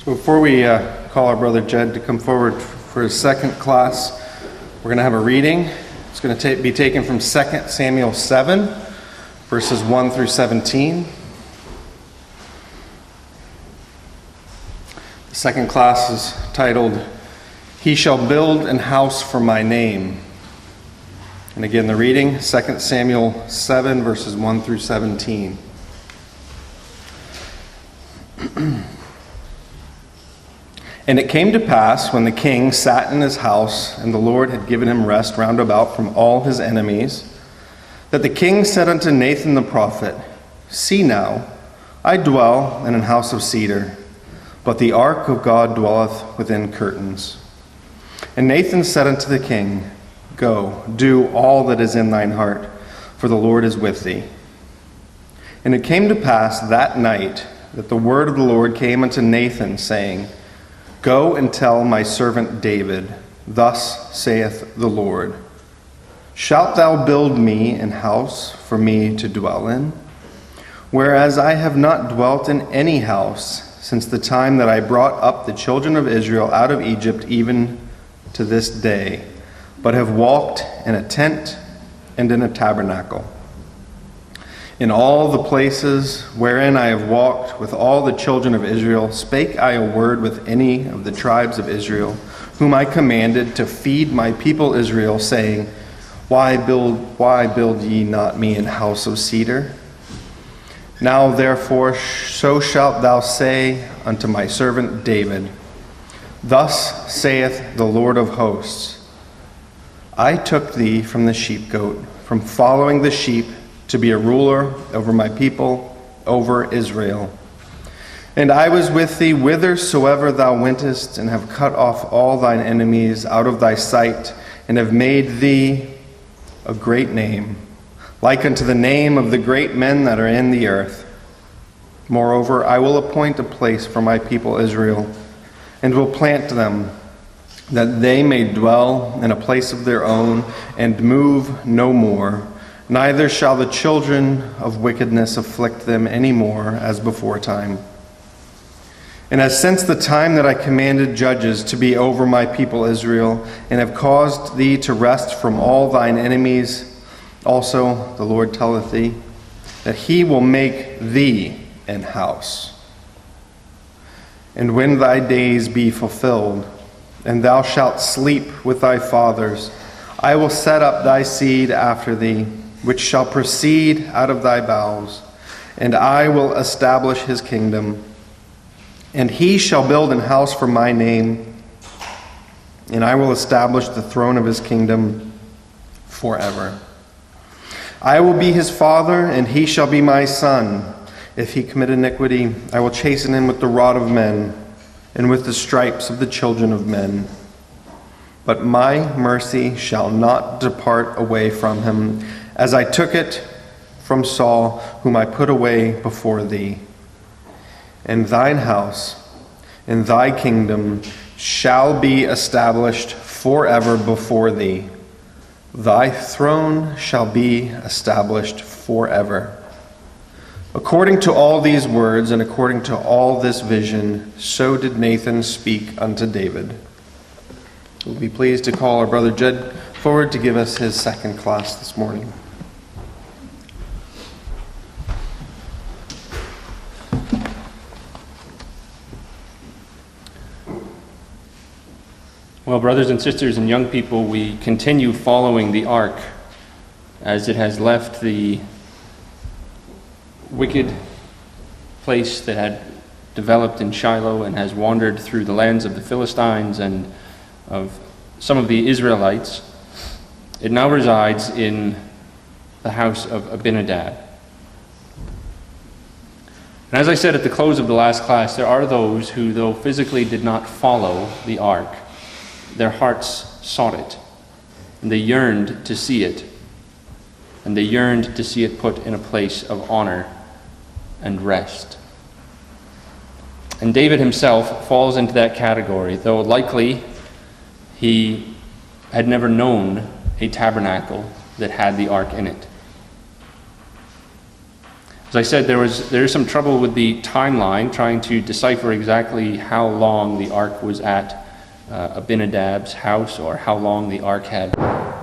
So before we call our brother Jed to come forward for his second class, we're going to have a reading. It's going to be taken from 2 Samuel 7, verses 1 through 17. The second class is titled, "He Shall Build an House for My Name." And again, the reading, 2 Samuel 7, verses 1 through 17. And it came to pass, when the king sat in his house, and the Lord had given him rest round about from all his enemies, that the king said unto Nathan the prophet, See now, I dwell in an house of cedar, but the ark of God dwelleth within curtains. And Nathan said unto the king, Go, do all that is in thine heart, for the Lord is with thee. And it came to pass that night that the word of the Lord came unto Nathan, saying, Go and tell my servant David, Thus saith the Lord, Shalt thou build me an house for me to dwell in? Whereas I have not dwelt in any house since the time that I brought up the children of Israel out of Egypt even to this day, but have walked in a tent and in a tabernacle. In all the places wherein I have walked with all the children of Israel, spake I a word with any of the tribes of Israel, whom I commanded to feed my people Israel, saying, Why build ye not me an house of cedar? Now therefore so shalt thou say unto my servant David, Thus saith the Lord of hosts, I took thee from the sheepgoat, from following the sheep, to be a ruler over my people, over Israel. And I was with thee whithersoever thou wentest, and have cut off all thine enemies out of thy sight, and have made thee a great name, like unto the name of the great men that are in the earth. Moreover, I will appoint a place for my people Israel, and will plant them, that they may dwell in a place of their own, and move no more. Neither shall the children of wickedness afflict them any more as before time. And as since the time that I commanded judges to be over my people Israel, and have caused thee to rest from all thine enemies, also the Lord telleth thee, that he will make thee an house. And when thy days be fulfilled, and thou shalt sleep with thy fathers, I will set up thy seed after thee, which shall proceed out of thy bowels, and I will establish his kingdom. And he shall build an house for my name, and I will establish the throne of his kingdom forever. I will be his father, and he shall be my son. If he commit iniquity, I will chasten him with the rod of men, and with the stripes of the children of men. But my mercy shall not depart away from him, as I took it from Saul, whom I put away before thee. And thine house and thy kingdom shall be established forever before thee. Thy throne shall be established forever. According to all these words and according to all this vision, so did Nathan speak unto David. We'll be pleased to call our brother Jed forward to give us his second class this morning. Well, brothers and sisters and young people, we continue following the ark as it has left the wicked place that had developed in Shiloh and has wandered through the lands of the Philistines and of some of the Israelites. It now resides in the house of Abinadab. And as I said at the close of the last class, there are those who, though physically did not follow the ark, their hearts sought it, and they yearned to see it, and they yearned to see it put in a place of honor and rest. And David himself falls into that category, though likely he had never known a tabernacle that had the ark in it. As I said, there is some trouble with the timeline, trying to decipher exactly how long the ark was at Abinadab's house, or how long the ark had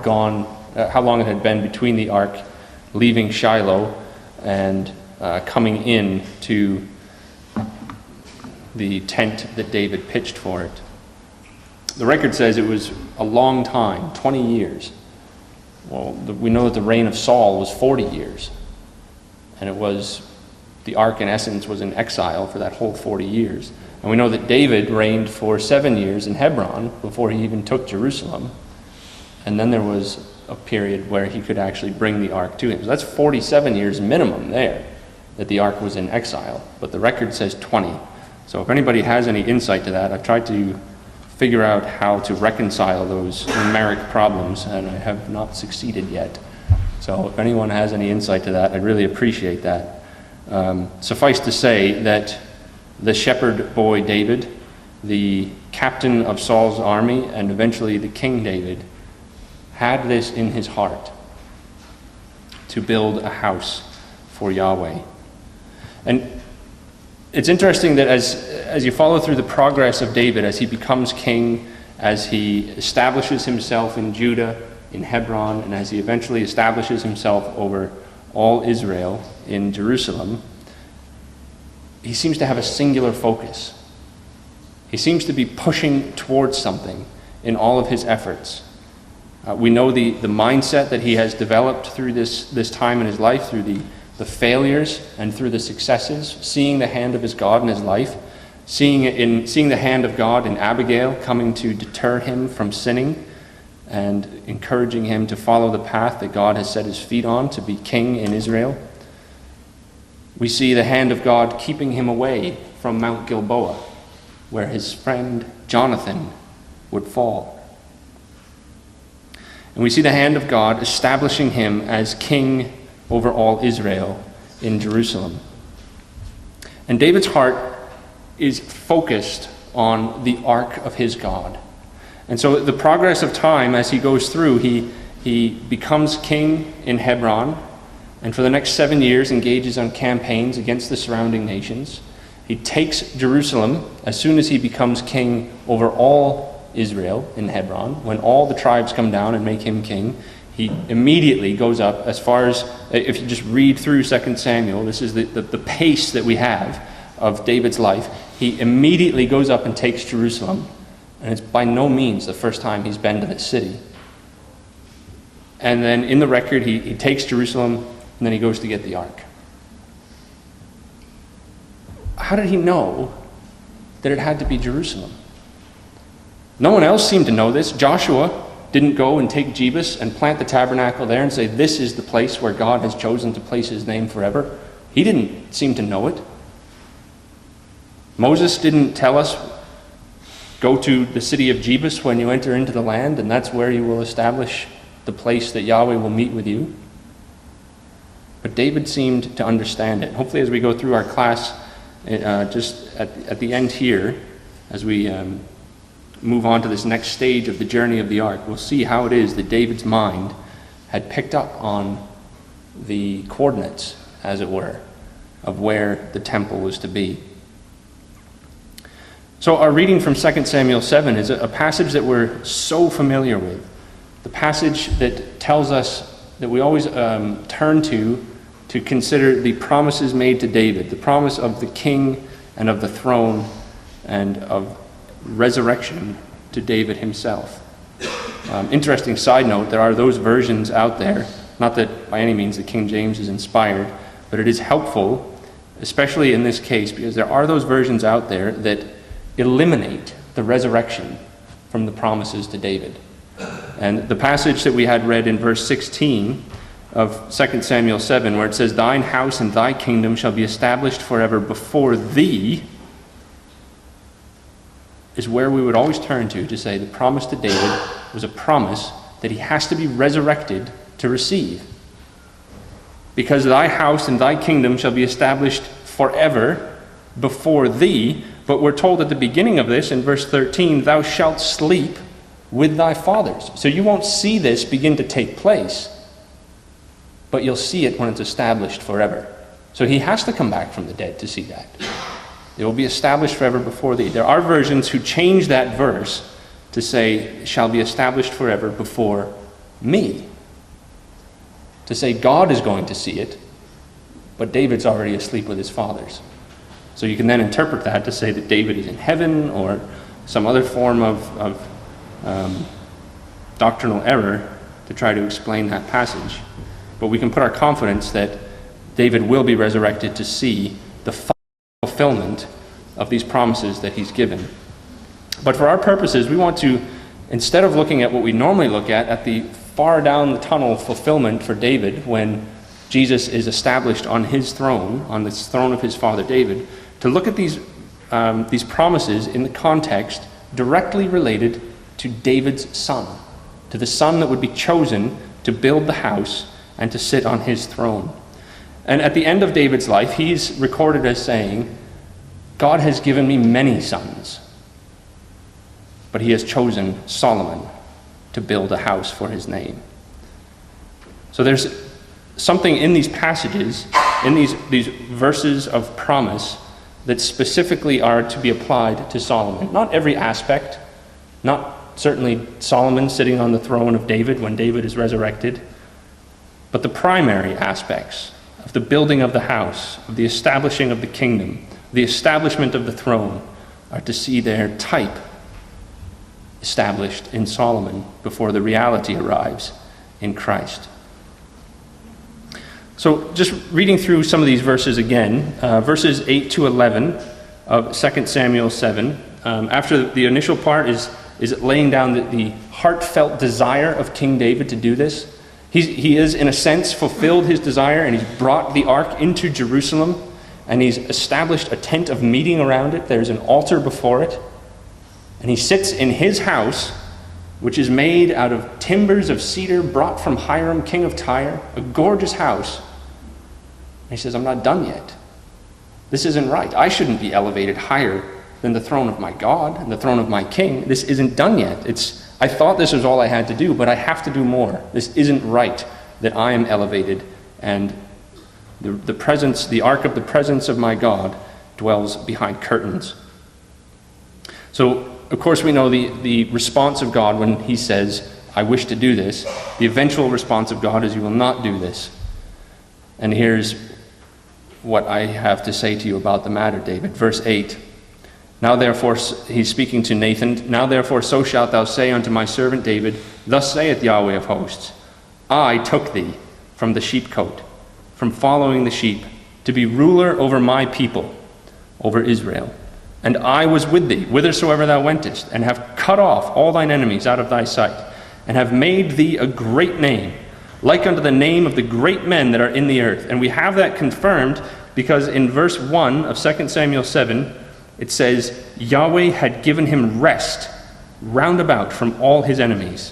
gone, how long it had been between the ark leaving Shiloh and coming in to the tent that David pitched for it. The record says it was a long time, 20 years. Well, we know that the reign of Saul was 40 years. And the ark in essence was in exile for that whole 40 years. And we know that David reigned for 7 years in Hebron before he even took Jerusalem. And then there was a period where he could actually bring the ark to him. So that's 47 years minimum there that the ark was in exile. But the record says 20. So if anybody has any insight to that, I've tried to figure out how to reconcile those numeric problems, and I have not succeeded yet. So if anyone has any insight to that, I'd really appreciate that. Suffice to say that the shepherd boy David, the captain of Saul's army, and eventually the King David, had this in his heart to build a house for Yahweh. And it's interesting that as you follow through the progress of David, as he becomes king, as he establishes himself in Judah, in Hebron, and as he eventually establishes himself over all Israel in Jerusalem, he seems to have a singular focus. He seems to be pushing towards something in all of his efforts. We know the mindset that he has developed through this time in his life, through the failures and through the successes, seeing the hand of his God in his life, seeing the hand of God in Abigail coming to deter him from sinning and encouraging him to follow the path that God has set his feet on to be king in Israel. We see the hand of God keeping him away from Mount Gilboa, where his friend Jonathan would fall. And we see the hand of God establishing him as king over all Israel in Jerusalem. And David's heart is focused on the ark of his God. And so the progress of time, as he goes through, he becomes king in Hebron, and for the next 7 years engages on campaigns against the surrounding nations. He takes Jerusalem as soon as he becomes king over all Israel in Hebron. When all the tribes come down and make him king, he immediately goes up as far as, if you just read through 2 Samuel, this is the pace that we have of David's life. He immediately goes up and takes Jerusalem. And it's by no means the first time he's been to this city. And then in the record, he takes Jerusalem, and then he goes to get the ark. How did he know that it had to be Jerusalem? No one else seemed to know this. Joshua didn't go and take Jebus and plant the tabernacle there and say, this is the place where God has chosen to place his name forever. He didn't seem to know it. Moses didn't tell us, go to the city of Jebus when you enter into the land, and that's where you will establish the place that Yahweh will meet with you. But David seemed to understand it. Hopefully as we go through our class, just at the end here, as we move on to this next stage of the journey of the ark, we'll see how it is that David's mind had picked up on the coordinates, as it were, of where the temple was to be. So our reading from 2 Samuel 7 is a passage that we're so familiar with. The passage that tells us that we always turn to consider the promises made to David, the promise of the king and of the throne and of resurrection to David himself. Interesting side note, there are those versions out there, not that by any means the King James is inspired, but it is helpful, especially in this case, because there are those versions out there that eliminate the resurrection from the promises to David. And the passage that we had read in verse 16 of 2 Samuel 7, where it says, thine house and thy kingdom shall be established forever before thee, is where we would always turn to say the promise to David was a promise that he has to be resurrected to receive. Because thy house and thy kingdom shall be established forever before thee. But we're told at the beginning of this, in verse 13, thou shalt sleep with thy fathers. So you won't see this begin to take place, but you'll see it when it's established forever. So he has to come back from the dead to see that. It will be established forever before thee. There are versions who change that verse to say, shall be established forever before me. To say God is going to see it, but David's already asleep with his fathers. So you can then interpret that to say that David is in heaven or some other form of doctrinal error to try to explain that passage. But we can put our confidence that David will be resurrected to see the fulfillment of these promises that he's given. But for our purposes, we want to, instead of looking at what we normally look at the far down the tunnel fulfillment for David when Jesus is established on his throne, on the throne of his father David, to look at these promises in the context directly related to David's son, to the son that would be chosen to build the house and to sit on his throne. And at the end of David's life, he's recorded as saying, God has given me many sons, but he has chosen Solomon to build a house for his name. So there's something in these passages, in these verses of promise, that specifically are to be applied to Solomon. Not every aspect, not certainly Solomon sitting on the throne of David when David is resurrected, but the primary aspects of the building of the house, of the establishing of the kingdom, the establishment of the throne, are to see their type established in Solomon before the reality arrives in Christ. So just reading through some of these verses again, verses 8 to 11 of 2 Samuel 7, after the initial part is laying down the heartfelt desire of King David to do this. He is, in a sense, fulfilled his desire, and he's brought the ark into Jerusalem, and he's established a tent of meeting around it. There's an altar before it, and he sits in his house, which is made out of timbers of cedar brought from Hiram, king of Tyre, a gorgeous house. And he says, I'm not done yet. This isn't right. I shouldn't be elevated higher than the throne of my God and the throne of my king. This isn't done yet. I thought this was all I had to do, but I have to do more. This isn't right that I am elevated and the ark of the presence of my God dwells behind curtains. So, of course, we know the response of God when he says, I wish to do this. The eventual response of God is, you will not do this. And here's what I have to say to you about the matter, David. Verse 8. Now therefore, he's speaking to Nathan, now therefore so shalt thou say unto my servant David, thus saith Yahweh of hosts, I took thee from the sheepcote, from following the sheep, to be ruler over my people, over Israel. And I was with thee, whithersoever thou wentest, and have cut off all thine enemies out of thy sight, and have made thee a great name, like unto the name of the great men that are in the earth. And we have that confirmed because in verse 1 of 2 Samuel 7, it says, Yahweh had given him rest round about from all his enemies.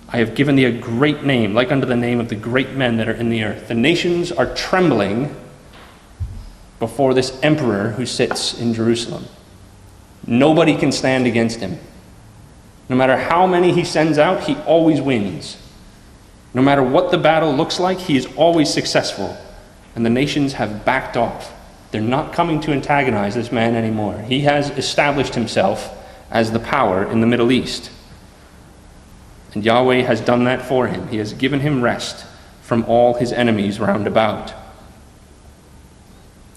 I have given thee a great name, like unto the name of the great men that are in the earth. The nations are trembling before this emperor who sits in Jerusalem. Nobody can stand against him. No matter how many he sends out, he always wins. No matter what the battle looks like, he is always successful. And the nations have backed off. They're not coming to antagonize this man anymore. He has established himself as the power in the Middle East. And Yahweh has done that for him. He has given him rest from all his enemies round about.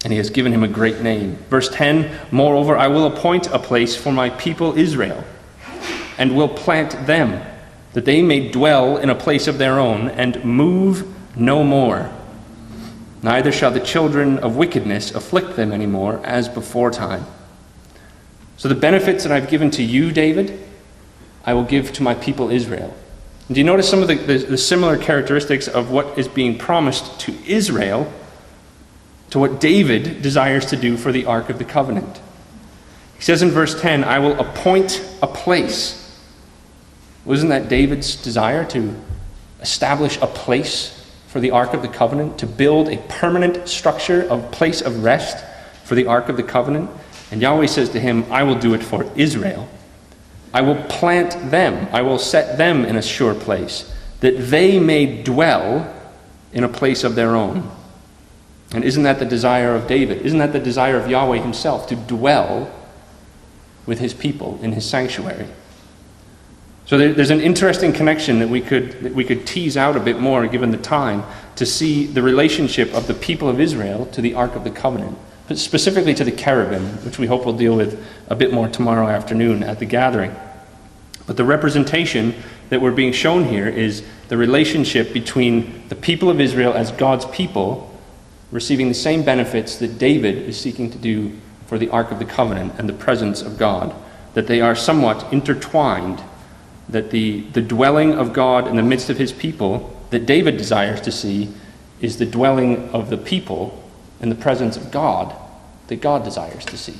And he has given him a great name. Verse 10, moreover, I will appoint a place for my people Israel, and will plant them, that they may dwell in a place of their own, and move no more. Neither shall the children of wickedness afflict them any more, as before time. So the benefits that I've given to you, David, I will give to my people Israel. And do you notice some of the similar characteristics of what is being promised to Israel to what David desires to do for the Ark of the Covenant? He says in verse 10, I will appoint a place. Wasn't that David's desire, to establish a place for the Ark of the Covenant, to build a permanent structure, a place of rest for the Ark of the Covenant? And Yahweh says to him, I will do it for Israel. I will plant them. I will set them in a sure place, that they may dwell in a place of their own. And isn't that the desire of David? Isn't that the desire of Yahweh himself, to dwell with his people in his sanctuary? So there's an interesting connection that we could tease out a bit more, given the time, to see the relationship of the people of Israel to the Ark of the Covenant, but specifically to the cherubim, which we hope we'll deal with a bit more tomorrow afternoon at the gathering. But the representation that we're being shown here is the relationship between the people of Israel as God's people, receiving the same benefits that David is seeking to do for the Ark of the Covenant and the presence of God, that they are somewhat intertwined, that the dwelling of God in the midst of his people that David desires to see is the dwelling of the people in the presence of God that God desires to see.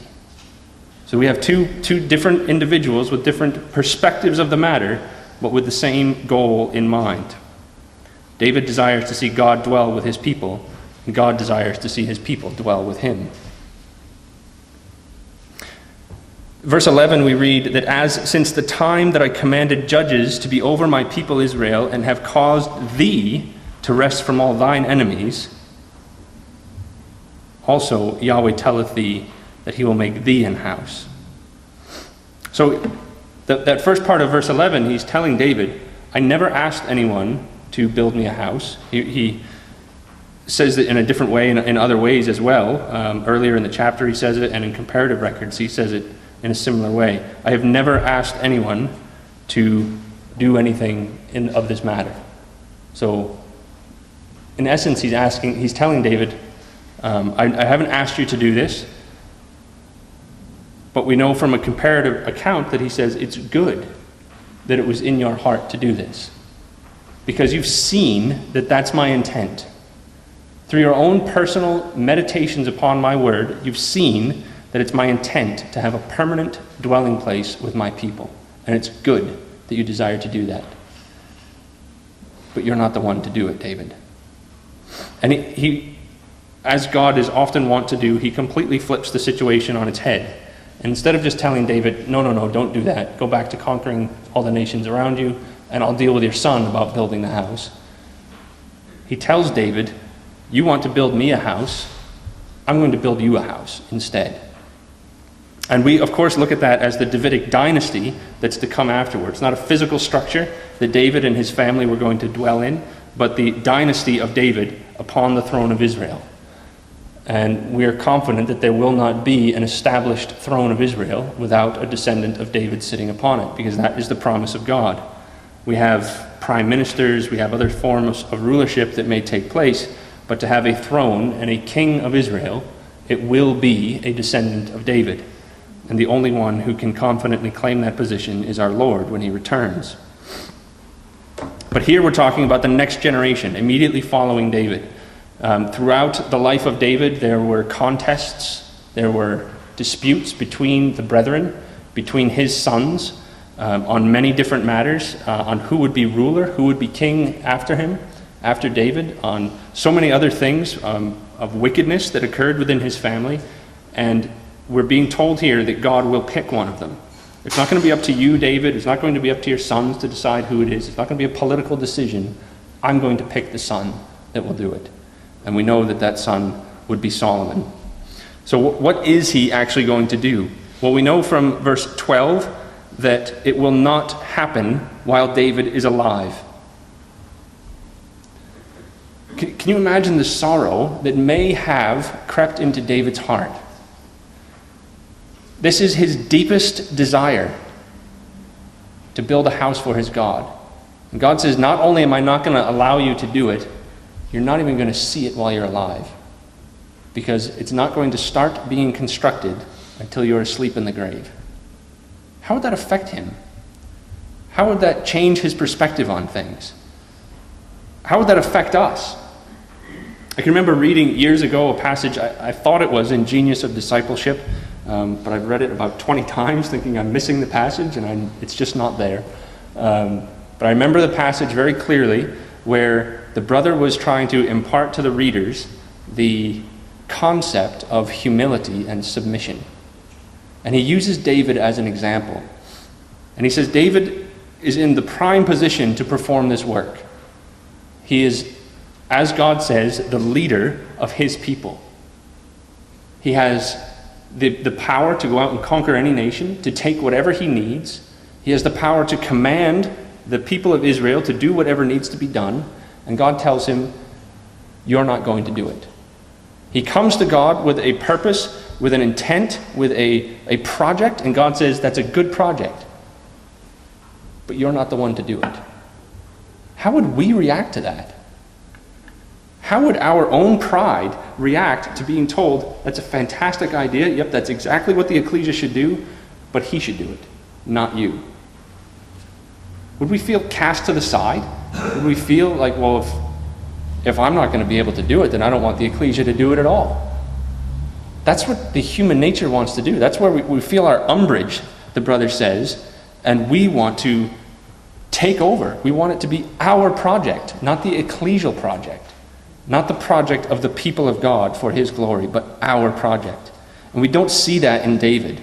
So we have two different individuals with different perspectives of the matter, but with the same goal in mind. David desires to see God dwell with his people, and God desires to see his people dwell with him. Verse 11, we read that since the time that I commanded judges to be over my people Israel, and have caused thee to rest from all thine enemies, also Yahweh telleth thee that he will make thee an house. So that first part of verse 11, he's telling David, I never asked anyone to build me a house. He says it in a different way, in other ways as well. Earlier in the chapter he says it, and in comparative records he says it in a similar way. I have never asked anyone to do anything of this matter. So, in essence, he's telling David, I haven't asked you to do this, but we know from a comparative account that he says it's good that it was in your heart to do this, because you've seen that that's my intent. Through your own personal meditations upon my word, you've seen that it's my intent to have a permanent dwelling place with my people. And it's good that you desire to do that. But you're not the one to do it, David. And he, as God is often wont to do, he completely flips the situation on its head. And instead of just telling David, no, don't do that. Go back to conquering all the nations around you, and I'll deal with your son about building the house. He tells David, you want to build me a house, I'm going to build you a house instead. And we, of course, look at that as the Davidic dynasty that's to come afterwards. Not a physical structure that David and his family were going to dwell in, but the dynasty of David upon the throne of Israel. And we are confident that there will not be an established throne of Israel without a descendant of David sitting upon it, because that is the promise of God. We have prime ministers, we have other forms of rulership that may take place, but to have a throne and a king of Israel, it will be a descendant of David. And the only one who can confidently claim that position is our Lord when he returns. But here we're talking about the next generation, immediately following David. Throughout the life of David, there were contests, there were disputes between the brethren, between his sons, on many different matters, on who would be ruler, who would be king after him, after David, on so many other things of wickedness that occurred within his family. And we're being told here that God will pick one of them. It's not going to be up to you, David. It's not going to be up to your sons to decide who it is. It's not going to be a political decision. I'm going to pick the son that will do it. And we know that that son would be Solomon. So what is he actually going to do? Well, we know from verse 12 that it will not happen while David is alive. Can you imagine the sorrow that may have crept into David's heart? This is his deepest desire, to build a house for his God. And God says, not only am I not going to allow you to do it, you're not even going to see it while you're alive, because it's not going to start being constructed until you're asleep in the grave. How would that affect him? How would that change his perspective on things? How would that affect us? I can remember reading years ago a passage, I thought it was in Genius of Discipleship, but I've read it about 20 times thinking I'm missing the passage, and it's just not there. But I remember the passage very clearly, where the brother was trying to impart to the readers the concept of humility and submission. And he uses David as an example. And he says David is in the prime position to perform this work. He is as God says, the leader of his people. He has the power to go out and conquer any nation, to take whatever he needs. He has the power to command the people of Israel to do whatever needs to be done. And God tells him, you're not going to do it. He comes to God with a purpose, with an intent, with a project, and God says, that's a good project. But you're not the one to do it. How would we react to that? How would our own pride react to being told, that's a fantastic idea, yep, that's exactly what the ecclesia should do, but he should do it, not you? Would we feel cast to the side? Would we feel like, well, if I'm not going to be able to do it, then I don't want the ecclesia to do it at all? That's what the human nature wants to do. That's where we feel our umbrage, the brother says, and we want to take over. We want it to be our project, not the ecclesial project. Not the project of the people of God for his glory, but our project. And we don't see that in David.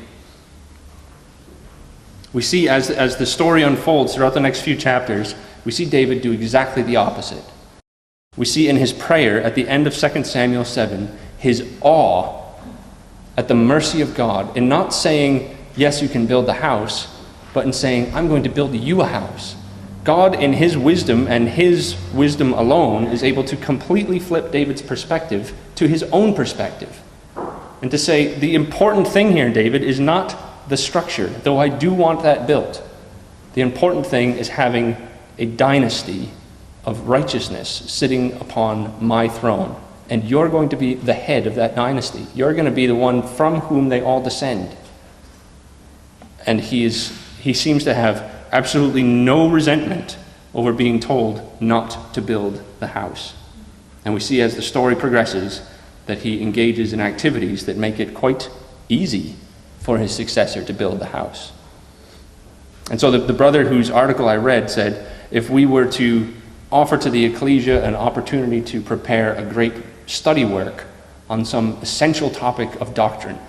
We see as the story unfolds throughout the next few chapters, we see David do exactly the opposite. We see in his prayer at the end of 2 Samuel 7, his awe at the mercy of God, in not saying, yes, you can build the house, but in saying, I'm going to build you a house. God, in his wisdom and his wisdom alone, is able to completely flip David's perspective to his own perspective. And to say, the important thing here, David, is not the structure, though I do want that built. The important thing is having a dynasty of righteousness sitting upon my throne. And you're going to be the head of that dynasty. You're going to be the one from whom they all descend. And he seems to have absolutely no resentment over being told not to build the house. And we see as the story progresses that he engages in activities that make it quite easy for his successor to build the house. And so the brother whose article I read said, if we were to offer to the ecclesia an opportunity to prepare a great study work on some essential topic of doctrine,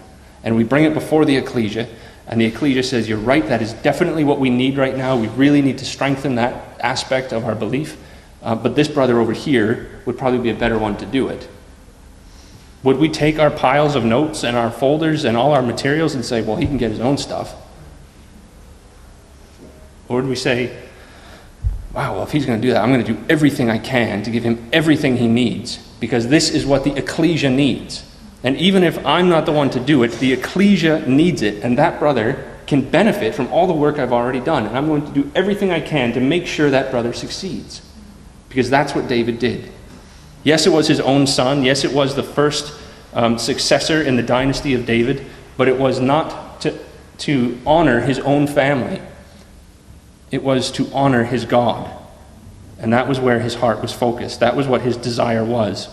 and we bring it before the ecclesia, and the ecclesia says, you're right, that is definitely what we need right now. We really need to strengthen that aspect of our belief. But this brother over here would probably be a better one to do it. Would we take our piles of notes and our folders and all our materials and say, well, he can get his own stuff? Or would we say, wow, well, if he's going to do that, I'm going to do everything I can to give him everything he needs, because this is what the ecclesia needs. And even if I'm not the one to do it, the ecclesia needs it, and that brother can benefit from all the work I've already done. And I'm going to do everything I can to make sure that brother succeeds. Because that's what David did. Yes, it was his own son. Yes, it was the first successor in the dynasty of David. But it was not to honor his own family. It was to honor his God. And that was where his heart was focused. That was what his desire was.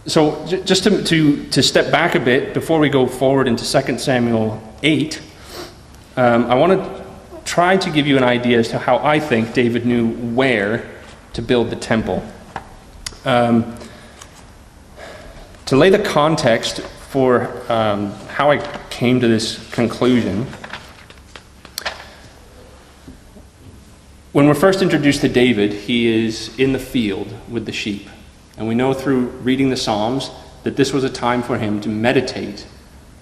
So just to step back a bit before we go forward into 2 Samuel 8, I want to try to give you an idea as to how I think David knew where to build the temple. To lay the context for how I came to this conclusion, when we're first introduced to David, he is in the field with the sheep. And we know through reading the Psalms that this was a time for him to meditate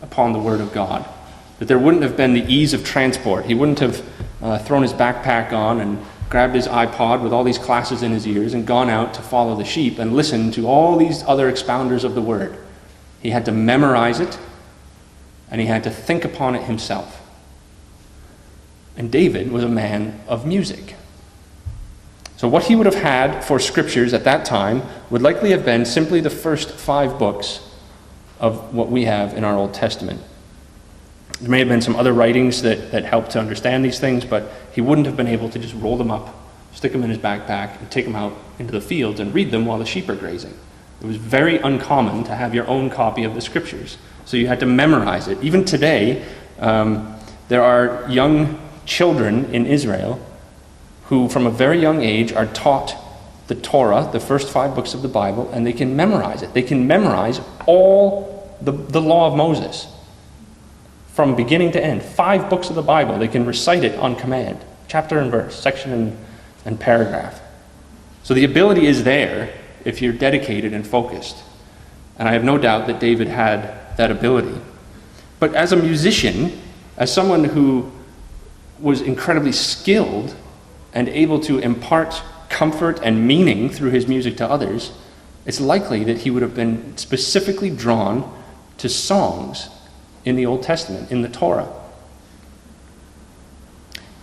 upon the Word of God. That there wouldn't have been the ease of transport. He wouldn't have thrown his backpack on and grabbed his iPod with all these classes in his ears and gone out to follow the sheep and listen to all these other expounders of the Word. He had to memorize it, and he had to think upon it himself. And David was a man of music. So what he would have had for scriptures at that time would likely have been simply the first 5 books of what we have in our Old Testament. There may have been some other writings that helped to understand these things, but he wouldn't have been able to just roll them up, stick them in his backpack, and take them out into the fields and read them while the sheep are grazing. It was very uncommon to have your own copy of the scriptures. So you had to memorize it. Even today, there are young children in Israel who from a very young age are taught the Torah, the first 5 books of the Bible, and they can memorize it. They can memorize all the law of Moses from beginning to end. 5 books of the Bible, they can recite it on command, chapter and verse, section and paragraph. So the ability is there if you're dedicated and focused. And I have no doubt that David had that ability. But as a musician, as someone who was incredibly skilled and able to impart comfort and meaning through his music to others, it's likely that he would have been specifically drawn to songs in the Old Testament, in the Torah.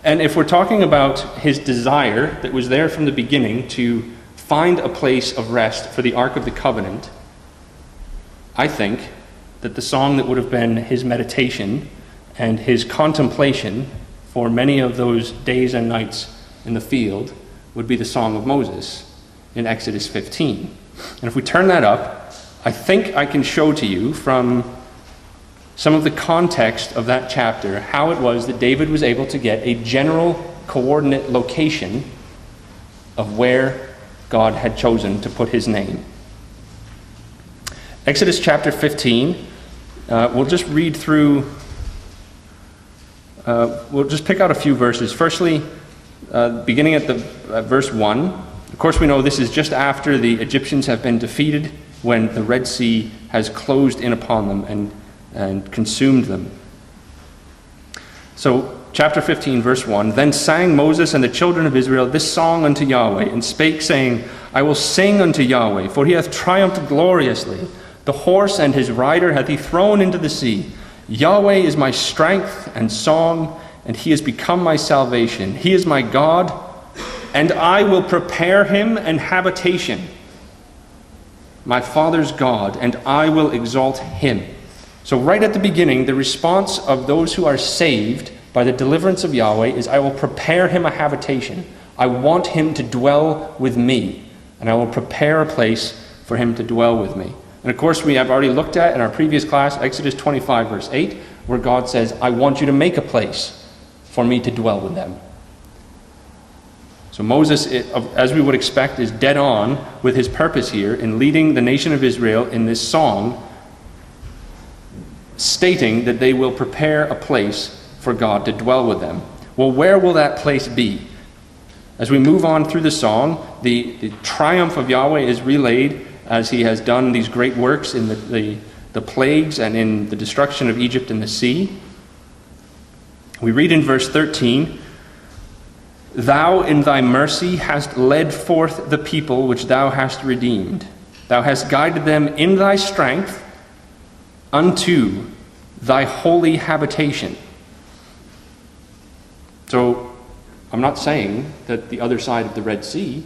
And if we're talking about his desire that was there from the beginning to find a place of rest for the Ark of the Covenant, I think that the song that would have been his meditation and his contemplation for many of those days and nights in the field would be the Song of Moses in Exodus 15. And if we turn that up, I think I can show to you from some of the context of that chapter how it was that David was able to get a general coordinate location of where God had chosen to put his name. Exodus chapter 15, we'll just read through, we'll just pick out a few verses. Firstly, beginning at verse 1. Of course, we know this is just after the Egyptians have been defeated, when the Red Sea has closed in upon them and consumed them. So, chapter 15, verse 1, Then sang Moses and the children of Israel this song unto Yahweh, and spake, saying, I will sing unto Yahweh, for he hath triumphed gloriously. The horse and his rider hath he thrown into the sea. Yahweh is my strength and song, and he has become my salvation. He is my God, and I will prepare him an habitation. My father's God, and I will exalt him. So right at the beginning, the response of those who are saved by the deliverance of Yahweh is, I will prepare him a habitation. I want him to dwell with me, and I will prepare a place for him to dwell with me. And of course, we have already looked at in our previous class, Exodus 25, verse 8, where God says, I want you to make a place for me to dwell with them. So Moses, as we would expect, is dead on with his purpose here in leading the nation of Israel in this song, stating that they will prepare a place for God to dwell with them. Well, where will that place be? As we move on through the song, the triumph of Yahweh is relayed as he has done these great works in the plagues and in the destruction of Egypt and the sea. We read in verse 13, Thou in thy mercy hast led forth the people which thou hast redeemed. Thou hast guided them in thy strength unto thy holy habitation. So, I'm not saying that the other side of the Red Sea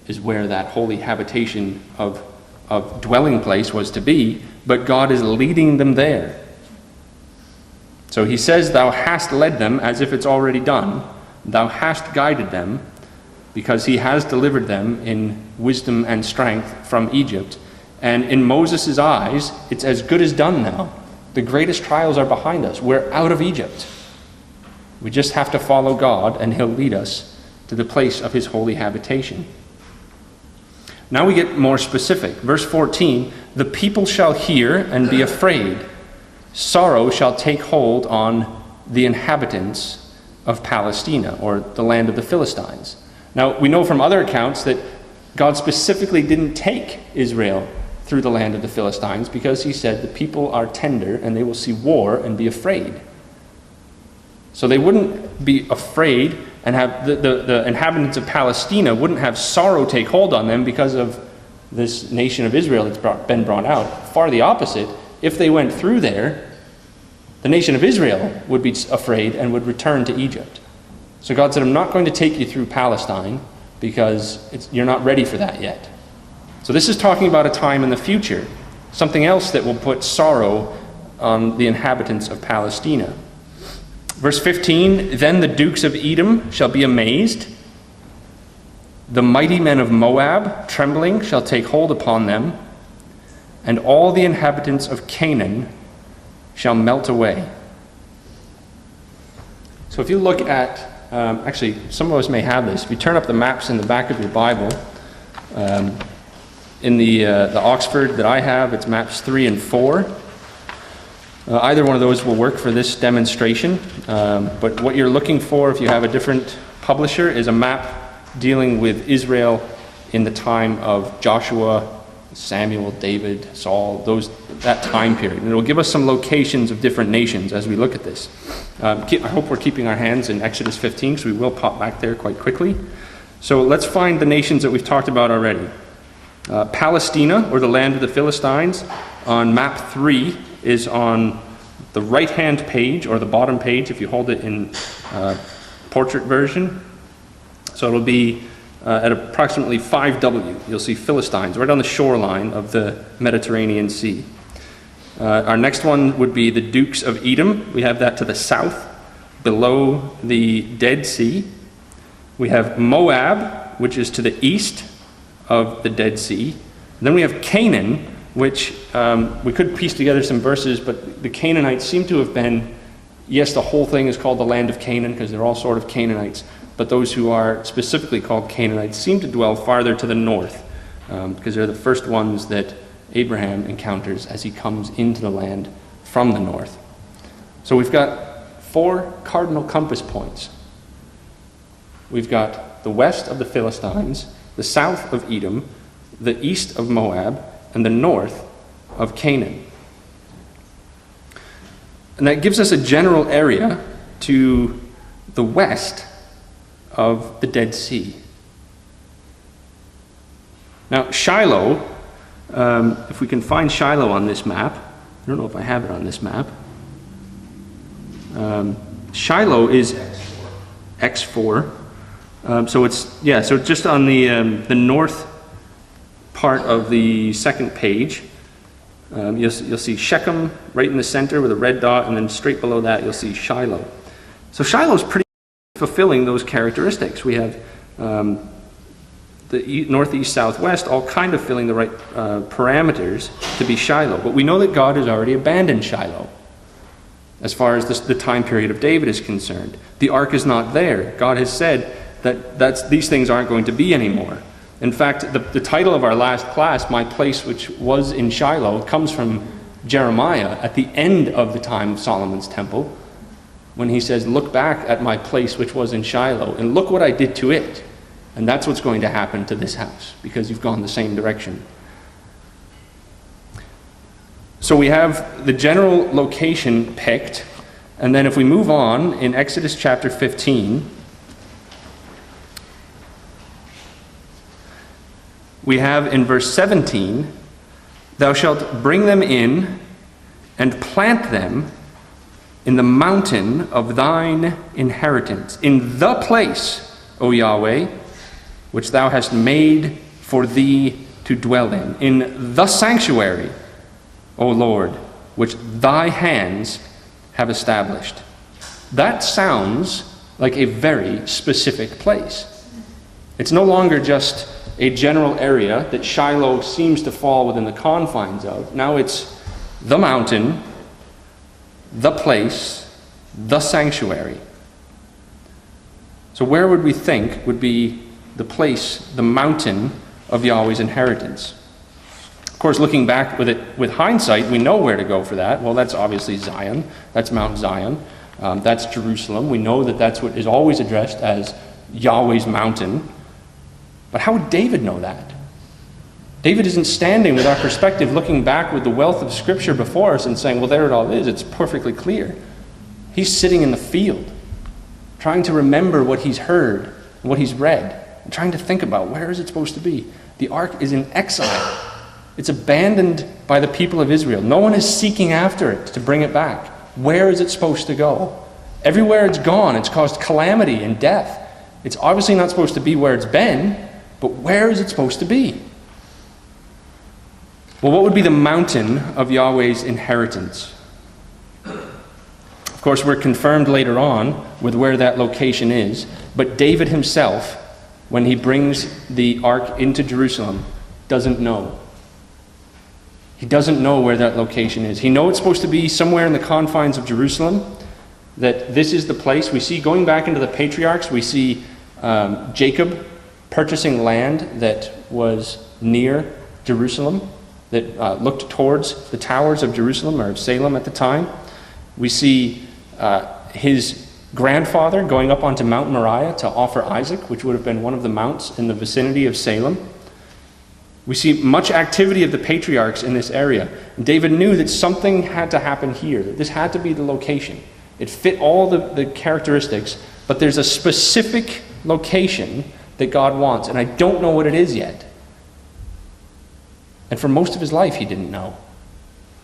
is where that holy habitation of dwelling place was to be, but God is leading them there. So he says, Thou hast led them, as if it's already done. Thou hast guided them, because he has delivered them in wisdom and strength from Egypt. And in Moses' eyes, it's as good as done now. The greatest trials are behind us. We're out of Egypt. We just have to follow God, and he'll lead us to the place of his holy habitation. Now we get more specific. Verse 14, The people shall hear and be afraid. Sorrow shall take hold on the inhabitants of Palestina, or the land of the Philistines. Now, we know from other accounts that God specifically didn't take Israel through the land of the Philistines because he said the people are tender and they will see war and be afraid. So they wouldn't be afraid and have the inhabitants of Palestina wouldn't have sorrow take hold on them because of this nation of Israel that's been brought out. Far the opposite. If they went through there, the nation of Israel would be afraid and would return to Egypt. So God said, I'm not going to take you through Palestine because you're not ready for that yet. So this is talking about a time in the future, something else that will put sorrow on the inhabitants of Palestina. Verse 15, Then the dukes of Edom shall be amazed. The mighty men of Moab, trembling, shall take hold upon them. And all the inhabitants of Canaan shall melt away. So if you look at, actually, some of us may have this. If you turn up the maps in the back of your Bible, in the Oxford that I have, it's maps 3 and 4. Either one of those will work for this demonstration. But what you're looking for, if you have a different publisher, is a map dealing with Israel in the time of Joshua, Samuel, David, Saul, that time period. And it will give us some locations of different nations as we look at this. I hope we're keeping our hands in Exodus 15, so we will pop back there quite quickly. So let's find the nations that we've talked about already. Palestina, or the land of the Philistines, on map 3 is on the right-hand page, or the bottom page if you hold it in portrait version. So it'll be at approximately 5W. You'll see Philistines right on the shoreline of the Mediterranean Sea. Our next one would be the Dukes of Edom. We have that to the south, below the Dead Sea. We have Moab, which is to the east of the Dead Sea. And then we have Canaan, which we could piece together some verses, but the Canaanites seem to have been, yes, the whole thing is called the land of Canaan because they're all sort of Canaanites, but those who are specifically called Canaanites seem to dwell farther to the north because they're the first ones that Abraham encounters as he comes into the land from the north. So we've got 4 cardinal compass points. We've got the west of the Philistines, the south of Edom, the east of Moab, and the north of Canaan. And that gives us a general area to the west of the Dead Sea. Now, Shiloh, if we can find Shiloh on this map, I don't know if I have it on this map. Shiloh is X4. So it's just on the north part of the second page. You'll see Shechem right in the center with a red dot, and then straight below that you'll see Shiloh. So Shiloh's pretty fulfilling those characteristics. We have the northeast, southwest, all kind of filling the right parameters to be Shiloh. But we know that God has already abandoned Shiloh as far as the time period of David is concerned. The ark is not there. God has said that these things aren't going to be anymore. In fact, the title of our last class, My Place Which Was in Shiloh, comes from Jeremiah at the end of the time of Solomon's temple, when he says, look back at my place which was in Shiloh, and look what I did to it. And that's what's going to happen to this house, because you've gone the same direction. So we have the general location picked, and then if we move on, in Exodus chapter 15, we have in verse 17, thou shalt bring them in and plant them in the mountain of thine inheritance, in the place, O Yahweh, which thou hast made for thee to dwell in the sanctuary, O Lord, which thy hands have established. That sounds like a very specific place. It's no longer just a general area that Shiloh seems to fall within the confines of. Now it's the mountain, the place, the sanctuary. So where would we think would be the place, the mountain of Yahweh's inheritance? Of course, looking back with hindsight, we know where to go for that. Well, that's obviously Zion. That's Mount Zion. That's Jerusalem. We know that that's what is always addressed as Yahweh's mountain. But how would David know that? David isn't standing with our perspective, looking back with the wealth of Scripture before us and saying, well, there it all is. It's perfectly clear. He's sitting in the field, trying to remember what he's heard, what he's read, and trying to think about where is it supposed to be. The ark is in exile. It's abandoned by the people of Israel. No one is seeking after it to bring it back. Where is it supposed to go? Everywhere it's gone, it's caused calamity and death. It's obviously not supposed to be where it's been, but where is it supposed to be? Well, what would be the mountain of Yahweh's inheritance? Of course, we're confirmed later on with where that location is, but David himself, when he brings the ark into Jerusalem, doesn't know. He doesn't know where that location is. He knows it's supposed to be somewhere in the confines of Jerusalem, that this is the place. We see, going back into the patriarchs, we see Jacob purchasing land that was near Jerusalem, that looked towards the towers of Jerusalem, or of Salem at the time. We see his grandfather going up onto Mount Moriah to offer Isaac, which would have been one of the mounts in the vicinity of Salem. We see much activity of the patriarchs in this area. David knew that something had to happen here, that this had to be the location. It fit all the characteristics, but there's a specific location that God wants, and I don't know what it is yet. And for most of his life, he didn't know.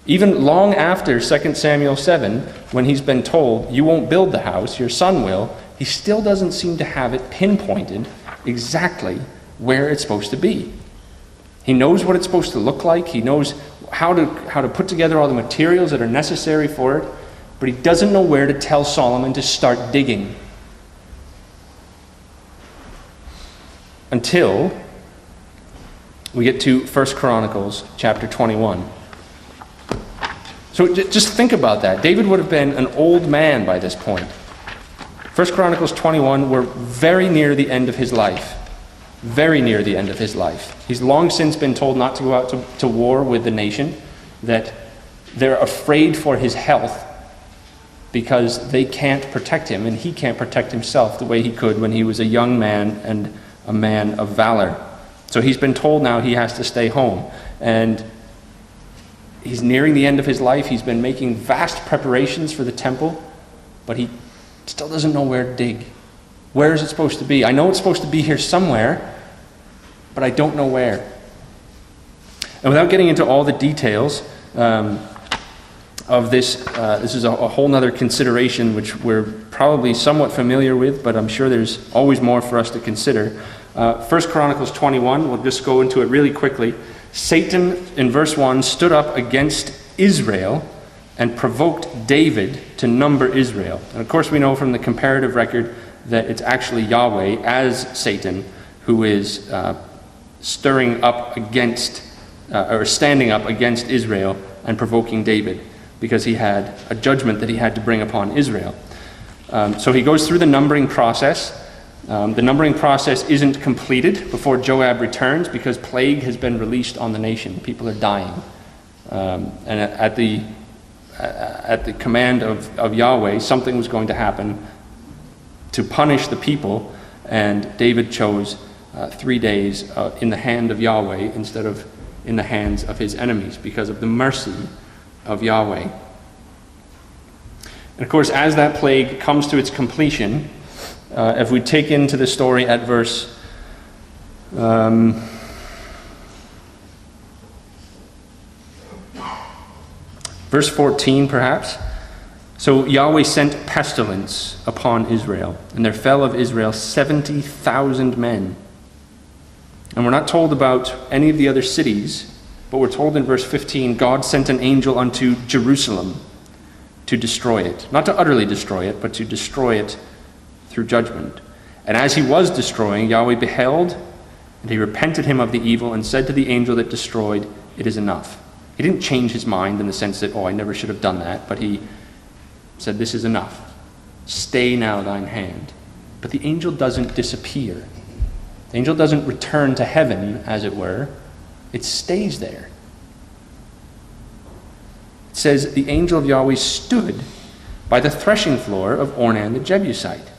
Even long after 2 Samuel 7, when he's been told, you won't build the house, your son will, he still doesn't seem to have it pinpointed exactly where it's supposed to be. He knows what it's supposed to look like. He knows how to put together all the materials that are necessary for it, but he doesn't know where to tell Solomon to start digging. Until we get to 1 Chronicles chapter 21. So just think about that. David would have been an old man by this point. 1 Chronicles 21, we're very near the end of his life. Very near the end of his life. He's long since been told not to go out to war with the nation, that they're afraid for his health because they can't protect him, and he can't protect himself the way he could when he was a young man and a man of valor. So he's been told now he has to stay home. And he's nearing the end of his life. He's been making vast preparations for the temple, but he still doesn't know where to dig. Where is it supposed to be? I know it's supposed to be here somewhere, but I don't know where. And without getting into all the details of this, this is a whole other consideration which we're probably somewhat familiar with, but I'm sure there's always more for us to consider. 1 Chronicles 21, we'll just go into it really quickly. Satan, in verse 1, stood up against Israel and provoked David to number Israel. And of course we know from the comparative record that it's actually Yahweh as Satan who is stirring up against, or standing up against Israel and provoking David, because he had a judgment that he had to bring upon Israel. So he goes through the numbering process. The numbering process isn't completed before Joab returns because plague has been released on the nation. People are dying. And at the command of Yahweh, something was going to happen to punish the people, and David chose 3 days in the hand of Yahweh instead of in the hands of his enemies because of the mercy of Yahweh. And of course, as that plague comes to its completion, if we take into the story at verse 14 perhaps. So Yahweh sent pestilence upon Israel, and there fell of Israel 70,000 men. And we're not told about any of the other cities, but we're told in verse 15, God sent an angel unto Jerusalem to destroy it. Not to utterly destroy it, but to destroy it through judgment. And as he was destroying, Yahweh beheld, and he repented him of the evil, and said to the angel that destroyed, it is enough. He didn't change his mind in the sense that, I never should have done that, but he said, this is enough. Stay now thine hand. But the angel doesn't disappear. The angel doesn't return to heaven, as it were. It stays there. It says, the angel of Yahweh stood by the threshing floor of Ornan the Jebusite.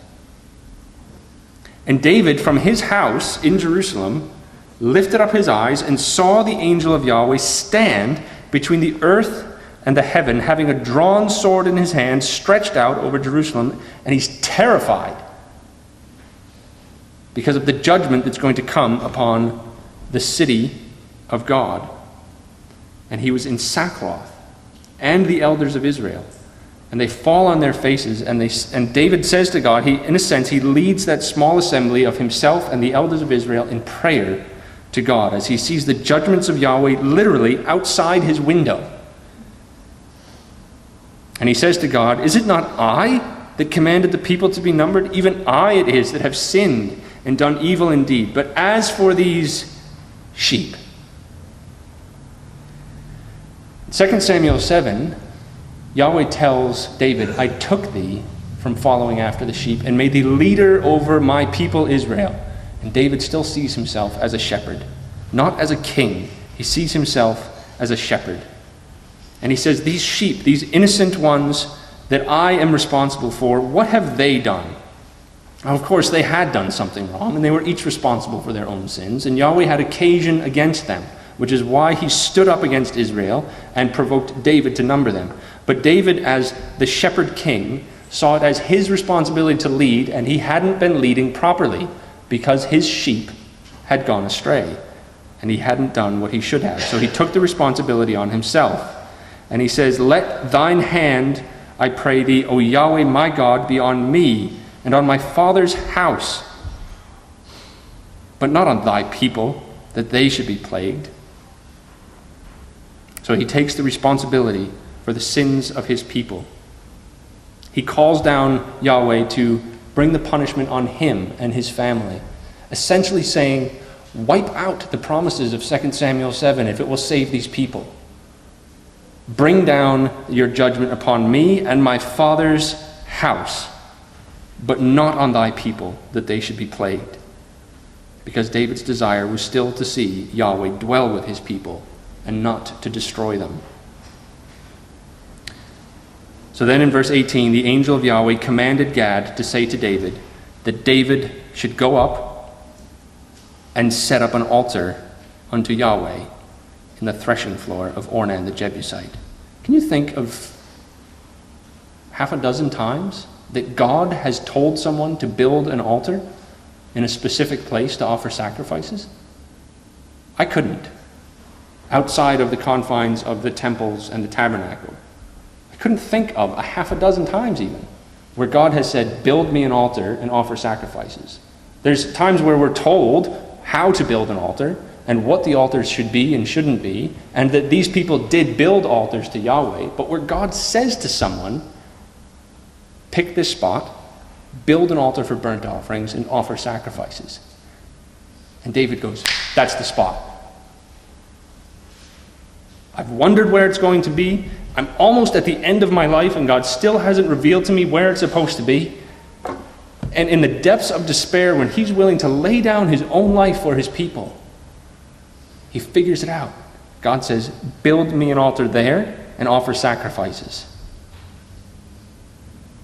And David, from his house in Jerusalem, lifted up his eyes and saw the angel of Yahweh stand between the earth and the heaven, having a drawn sword in his hand, stretched out over Jerusalem, and he's terrified because of the judgment that's going to come upon the city of God. And he was in sackcloth, and the elders of Israel. And they fall on their faces, and David says to God, in a sense, he leads that small assembly of himself and the elders of Israel in prayer to God as he sees the judgments of Yahweh literally outside his window. And he says to God, is it not I that commanded the people to be numbered? Even I it is that have sinned and done evil indeed. But as for these sheep. In 2 Samuel 7, Yahweh tells David, I took thee from following after the sheep and made thee leader over my people Israel. And David still sees himself as a shepherd, not as a king. He sees himself as a shepherd. And he says, these sheep, these innocent ones that I am responsible for, what have they done? Now, of course, they had done something wrong, and they were each responsible for their own sins, and Yahweh had occasion against them, which is why he stood up against Israel and provoked David to number them. But David, as the shepherd king, saw it as his responsibility to lead, and he hadn't been leading properly because his sheep had gone astray, and he hadn't done what he should have. So he took the responsibility on himself. And he says, "Let thine hand, I pray thee, O Yahweh my God, be on me and on my father's house, but not on thy people, that they should be plagued." So he takes the responsibility for the sins of his people. He calls down Yahweh to bring the punishment on him and his family, essentially saying, wipe out the promises of 2 Samuel 7 if it will save these people. Bring down your judgment upon me and my father's house, but not on thy people, that they should be plagued. Because David's desire was still to see Yahweh dwell with his people and not to destroy them. So then in verse 18, the angel of Yahweh commanded Gad to say to David that David should go up and set up an altar unto Yahweh in the threshing floor of Ornan the Jebusite. Can you think of half a dozen times that God has told someone to build an altar in a specific place to offer sacrifices? I couldn't, outside of the confines of the temples and the tabernacle. I couldn't think of a half a dozen times even where God has said, build me an altar and offer sacrifices. There's times where we're told how to build an altar and what the altars should be and shouldn't be, and that these people did build altars to Yahweh, but where God says to someone, pick this spot, build an altar for burnt offerings, and offer sacrifices. And David goes, that's the spot. I've wondered where it's going to be. I'm almost at the end of my life, and God still hasn't revealed to me where it's supposed to be. And in the depths of despair, when he's willing to lay down his own life for his people, he figures it out. God says, build me an altar there and offer sacrifices.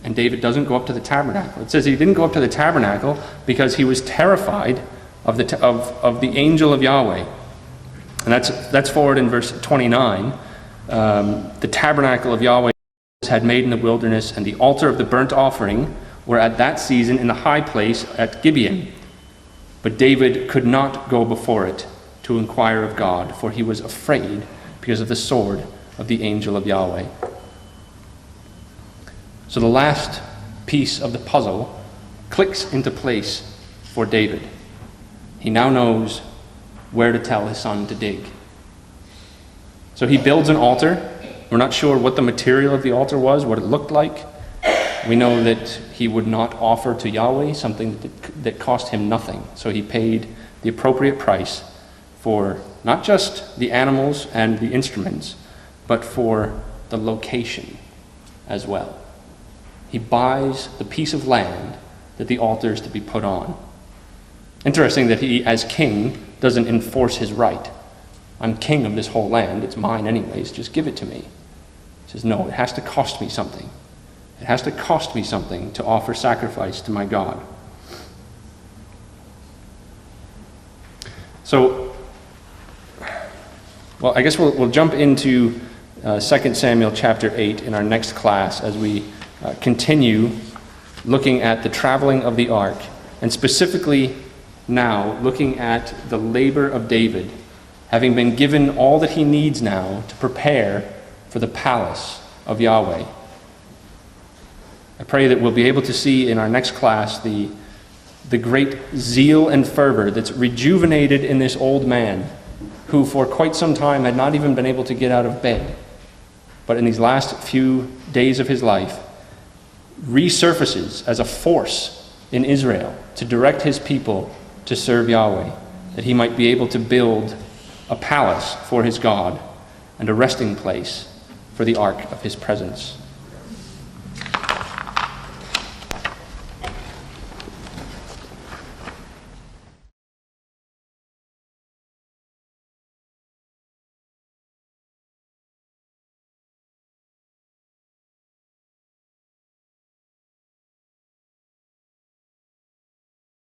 And David doesn't go up to the tabernacle. It says he didn't go up to the tabernacle because he was terrified of the angel of Yahweh. And that's forward in verse 29. The tabernacle of Yahweh had made in the wilderness, and the altar of the burnt offering were at that season in the high place at Gibeon. But David could not go before it to inquire of God, for he was afraid because of the sword of the angel of Yahweh. So the last piece of the puzzle clicks into place for David. He now knows where to tell his son to dig. So he builds an altar. We're not sure what the material of the altar was, what it looked like. We know that he would not offer to Yahweh something that cost him nothing. So he paid the appropriate price for not just the animals and the instruments, but for the location as well. He buys the piece of land that the altar is to be put on. Interesting that he, as king, doesn't enforce his right. I'm king of this whole land. It's mine anyways. Just give it to me. He says, no, it has to cost me something. It has to cost me something to offer sacrifice to my God. So, well, I guess we'll jump into 2 Samuel chapter 8 in our next class as we continue looking at the traveling of the ark, and specifically now looking at the labor of David, having been given all that he needs now to prepare for the palace of Yahweh. I pray that we'll be able to see in our next class the great zeal and fervor that's rejuvenated in this old man who for quite some time had not even been able to get out of bed, but in these last few days of his life resurfaces as a force in Israel to direct his people to serve Yahweh, that he might be able to build a palace for his God and a resting place for the ark of his presence.